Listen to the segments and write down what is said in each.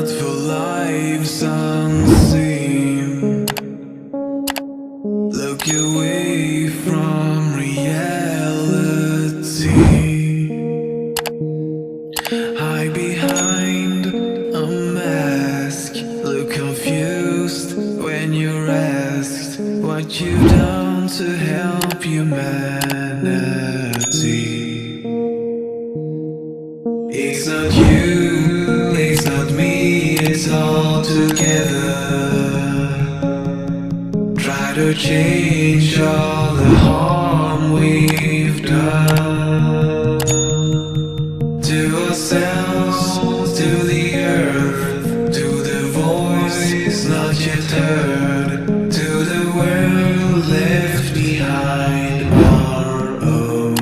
not for lives unseen. Look away from reality. Hide behind a mask. Look confused when you're asked what you've done to help humanity. It's not you, it's not me, it's all together. Try to change all the harm we've done to ourselves, to the earth, to the voice not yet heard, to the world left behind our own.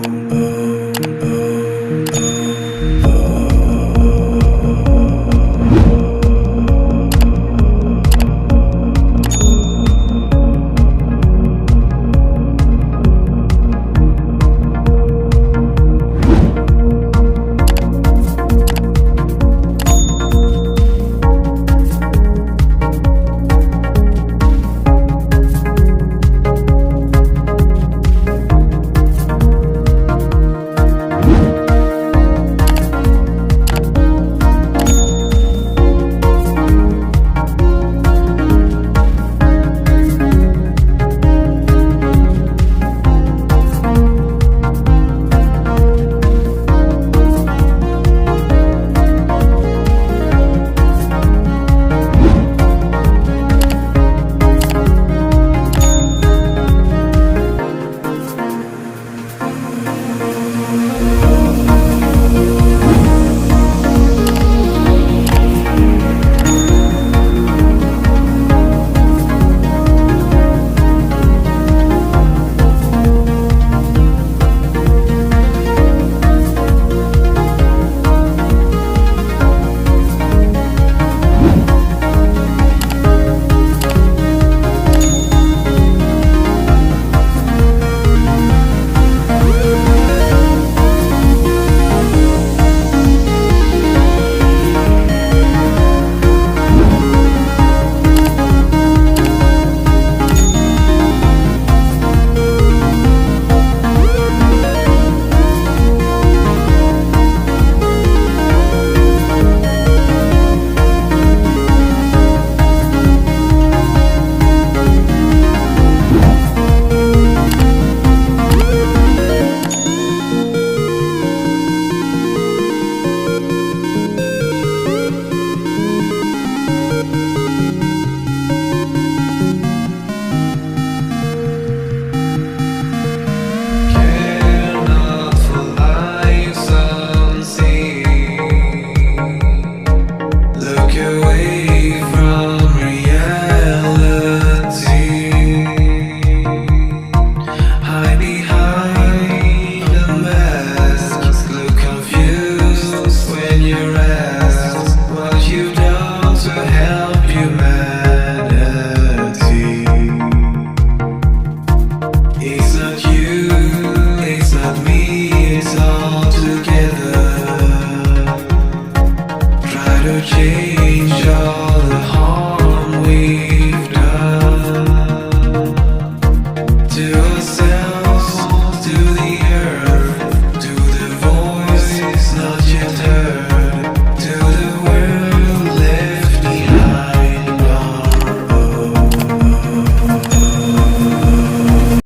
It's not you, it's not me, it's all together. Try to change all the